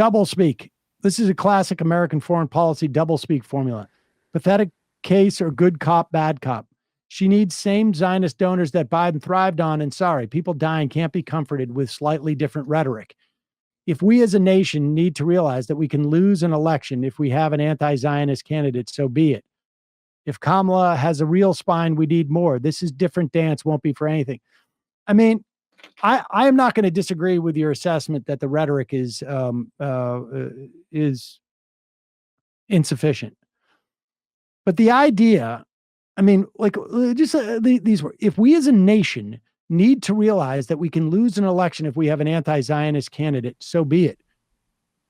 Doublespeak. This is a classic American foreign policy doublespeak formula. Pathetic case or good cop, bad cop. She needs same Zionist donors that Biden thrived on, and sorry, people dying can't be comforted with slightly different rhetoric. If we as a nation need to realize that we can lose an election if we have an anti-Zionist candidate, so be it. If Kamala has a real spine, we need more. This is different dance, won't be for anything. I mean, I am not going to disagree with your assessment that the rhetoric is insufficient. But the idea, I mean, like just these were, if we as a nation need to realize that we can lose an election if we have an anti-Zionist candidate, so be it.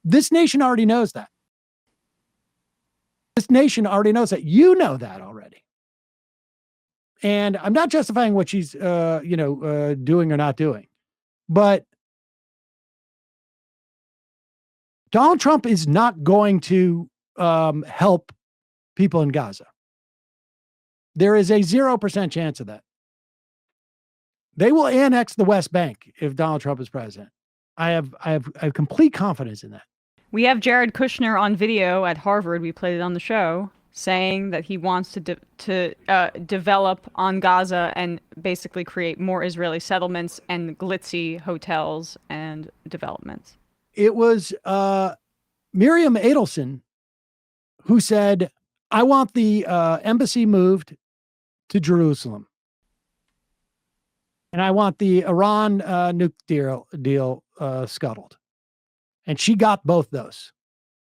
This nation already knows that. This nation already knows that. You know that already. And I'm not justifying what she's, doing or not doing. But Donald Trump is not going to help people in Gaza. There is a 0% chance of that. They will annex the West Bank if Donald Trump is president. I have complete confidence in that. We have Jared Kushner on video at Harvard. We played it on the show, saying that he wants to develop on Gaza and basically create more Israeli settlements and glitzy hotels and developments. It was Miriam Adelson who said, I want the embassy moved to Jerusalem. And I want the Iran nuke deal scuttled. And she got both those.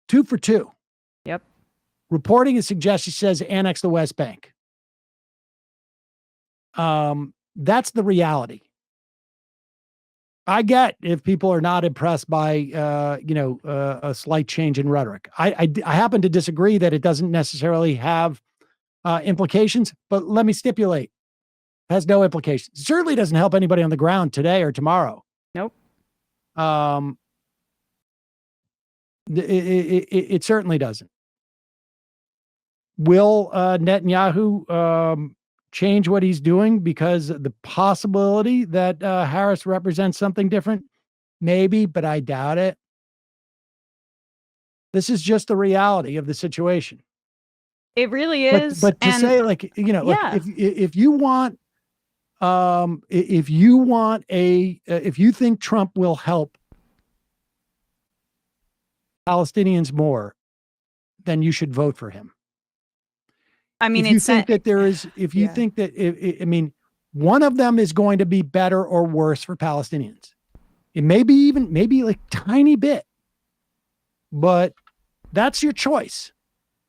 2 for 2. Yep. Reporting and suggestion says annex the West Bank. That's the reality. I get if people are not impressed by, a slight change in rhetoric. I happen to disagree that it doesn't necessarily have implications, but let me stipulate. It has no implications. It certainly doesn't help anybody on the ground today or tomorrow. Nope. It certainly doesn't. Will Netanyahu change what he's doing because the possibility that Harris represents something different? Maybe, but I doubt it. This is just the reality of the situation. It really is. But to say if you want, if you think Trump will help Palestinians more, then you should vote for him. I mean, if you think that one of them is going to be better or worse for Palestinians. It maybe like tiny bit, but that's your choice.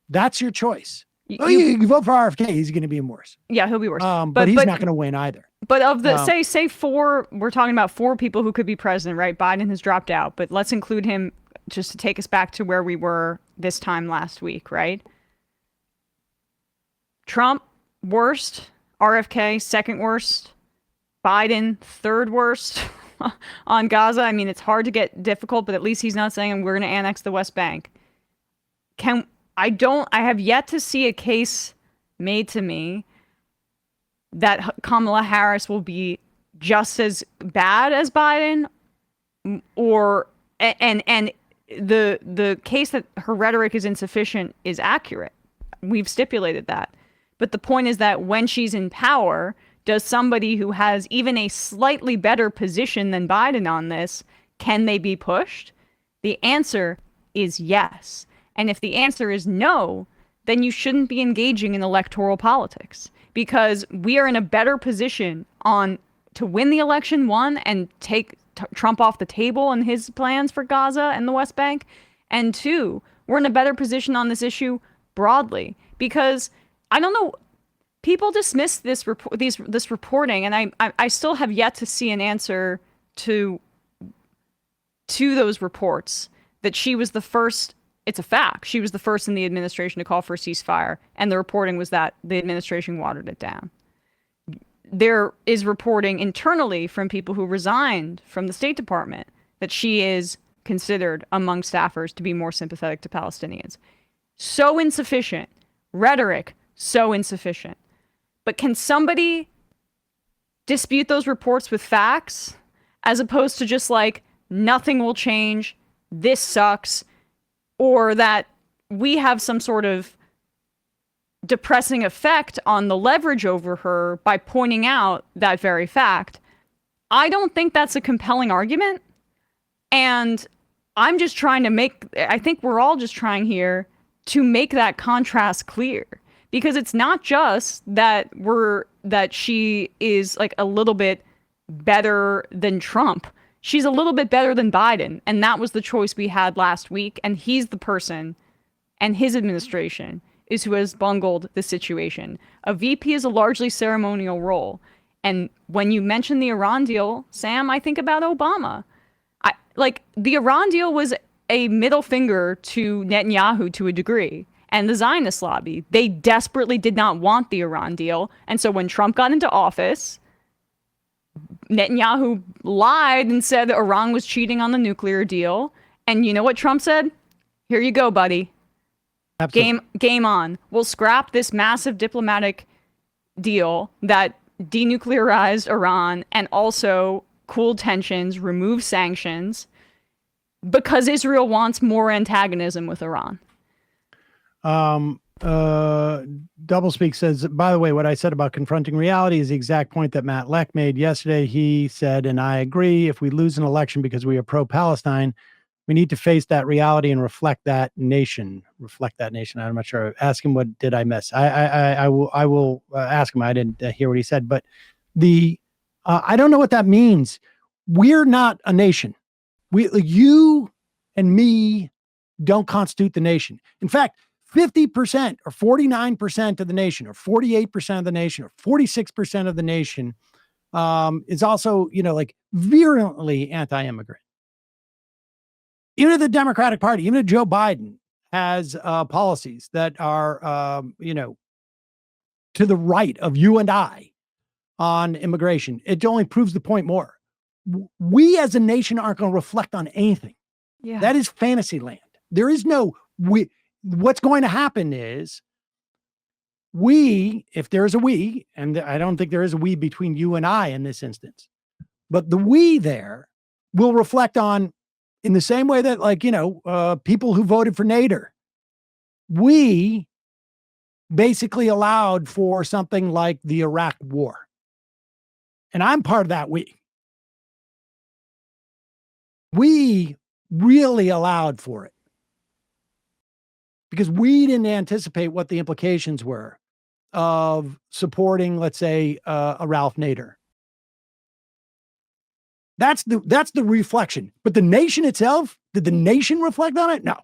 That's your choice. You vote for RFK, he's going to be worse. Yeah, he'll be worse. But he's not going to win either. But of the say 4, we're talking about 4 people who could be president, right? Biden has dropped out, but let's include him just to take us back to where we were this time last week, right? Trump, worst. RFK, second worst. Biden, third worst on Gaza. I mean, it's hard to get difficult, but at least he's not saying we're going to annex the West Bank. I have yet to see a case made to me that Kamala Harris will be just as bad as Biden, and the case that her rhetoric is insufficient is accurate. We've stipulated that. But the point is that when she's in power, does somebody who has even a slightly better position than Biden on this, can they be pushed? The answer is yes. And if the answer is no, then you shouldn't be engaging in electoral politics, because we are in a better position to win the election, one, and take Trump off the table and his plans for Gaza and the West Bank, and 2, we're in a better position on this issue broadly, because I don't know, people dismiss this reporting, and I still have yet to see an answer to those reports that she was the first. It's a fact. She was the first in the administration to call for a ceasefire, and the reporting was that the administration watered it down. There is reporting internally from people who resigned from the State Department that she is considered among staffers to be more sympathetic to Palestinians. So insufficient. Rhetoric, so insufficient. But can somebody dispute those reports with facts, as opposed to just like, nothing will change, this sucks, or that we have some sort of depressing effect on the leverage over her by pointing out that very fact. I don't think that's a compelling argument. And I'm just trying to I think we're all just trying here to make that contrast clear. Because it's not just that she is like a little bit better than Trump. She's a little bit better than Biden. And that was the choice we had last week. And he's the person, and his administration is who has bungled the situation. A VP is a largely ceremonial role. And when you mention the Iran deal, Sam, I think about Obama. The Iran deal was a middle finger to Netanyahu to a degree. And the Zionist lobby, they desperately did not want the Iran deal. And so when Trump got into office, Netanyahu lied and said that Iran was cheating on the nuclear deal. And you know what Trump said? Here you go, buddy. Absolutely. Game on. We'll scrap this massive diplomatic deal that denuclearized Iran and also cooled tensions, removed sanctions, because Israel wants more antagonism with Iran. Doublespeak says, by the way, what I said about confronting reality is the exact point that Matt Leck made yesterday. He said, and I agree, if we lose an election because we are pro-Palestine, we need to face that reality and reflect that nation. I'm not sure. Ask him, what did I miss? I will ask him. I didn't hear what he said, but I don't know what that means. We're not a nation. You and me don't constitute the nation. In fact, 50% or 49% of the nation or 48% of the nation or 46% of the nation is also, virulently anti-immigrant. Even the Democratic Party, even Joe Biden has policies that are, to the right of you and I on immigration. It only proves the point more. We as a nation aren't going to reflect on anything. Yeah. That is fantasy land. There is no what's going to happen is if there is a we, and I don't think there is a we between you and I in this instance, but the we there will reflect on, in the same way that people who voted for Nader, we basically allowed for something like the Iraq war. And I'm part of that we. We really allowed for it because we didn't anticipate what the implications were of supporting, let's say, a Ralph Nader. That's the reflection. But the nation itself, did the nation reflect on it? No.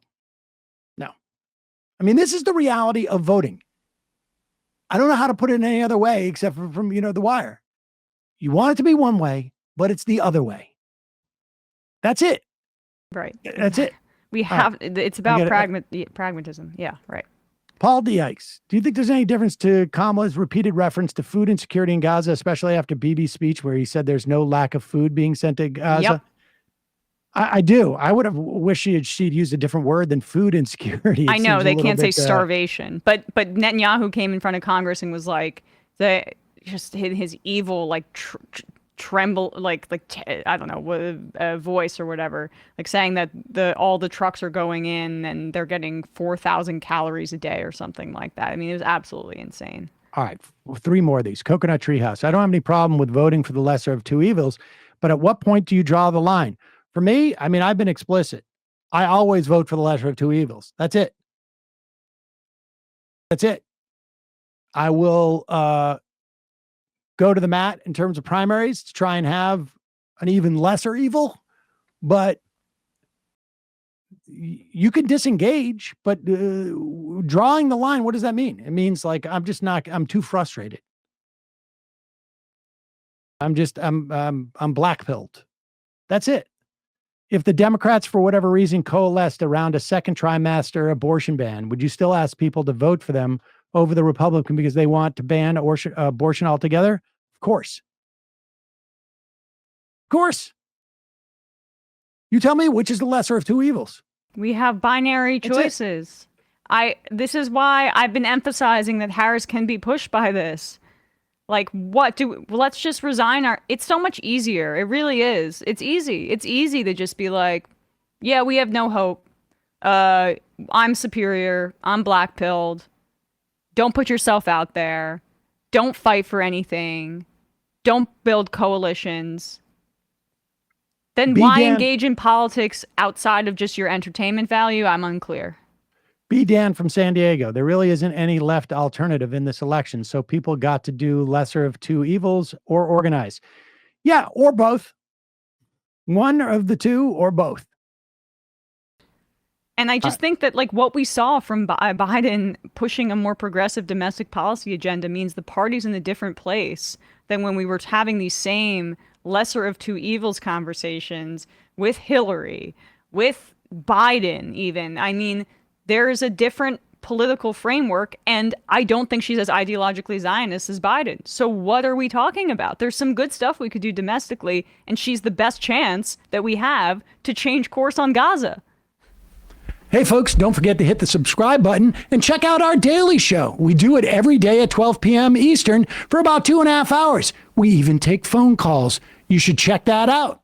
I mean, this is the reality of voting. I don't know how to put it in any other way except from The Wire. You want it to be one way, but it's the other way. That's it. Right. That's it. It's about pragmatism. Yeah, right. Paul Dykes, do you think there's any difference to Kamala's repeated reference to food insecurity in Gaza, especially after Bibi's speech where he said there's no lack of food being sent to Gaza? Yep. I do. I would have wished she'd used a different word than food insecurity. I know they can't say starvation, but Netanyahu came in front of Congress and was like, just his evil tremble I don't know, voice or whatever, like saying that all the trucks are going in and they're getting 4,000 calories a day or something like that. I mean, it was absolutely insane. All right, 3 more of these. Coconut Treehouse. I don't have any problem with voting for the lesser of two evils, but at what point do you draw the line? For me, I mean, I've been explicit. I always vote for the lesser of two evils. That's it. I will go to the mat in terms of primaries to try and have an even lesser evil, but you can disengage, but drawing the line, what does that mean? It means I'm too frustrated. I'm black-pilled. That's it. If the Democrats, for whatever reason, coalesced around a second trimester abortion ban, would you still ask people to vote for them over the Republican because they want to ban abortion altogether? Of course. You tell me which is the lesser of two evils. We have binary choices. This is why I've been emphasizing that Harris can be pushed by this. Let's just resign it's so much easier. It really is. It's easy. It's easy to just be like, yeah, we have no hope. I'm superior. I'm black-pilled. Don't put yourself out there. Don't fight for anything. Don't build coalitions. Then why engage in politics outside of just your entertainment value? I'm unclear. B. Dan from San Diego. There really isn't any left alternative in this election, so people got to do lesser of two evils or organize. Yeah, or both. One of the two or both. And I just think that like what we saw from Biden pushing a more progressive domestic policy agenda means the party's in a different place than when we were having these same lesser of two evils conversations with Hillary, with Biden even. I mean, there is a different political framework, and I don't think she's as ideologically Zionist as Biden. So what are we talking about? There's some good stuff we could do domestically, and she's the best chance that we have to change course on Gaza. Hey, folks, don't forget to hit the subscribe button and check out our daily show. We do it every day at 12 p.m. Eastern for about 2.5 hours. We even take phone calls. You should check that out.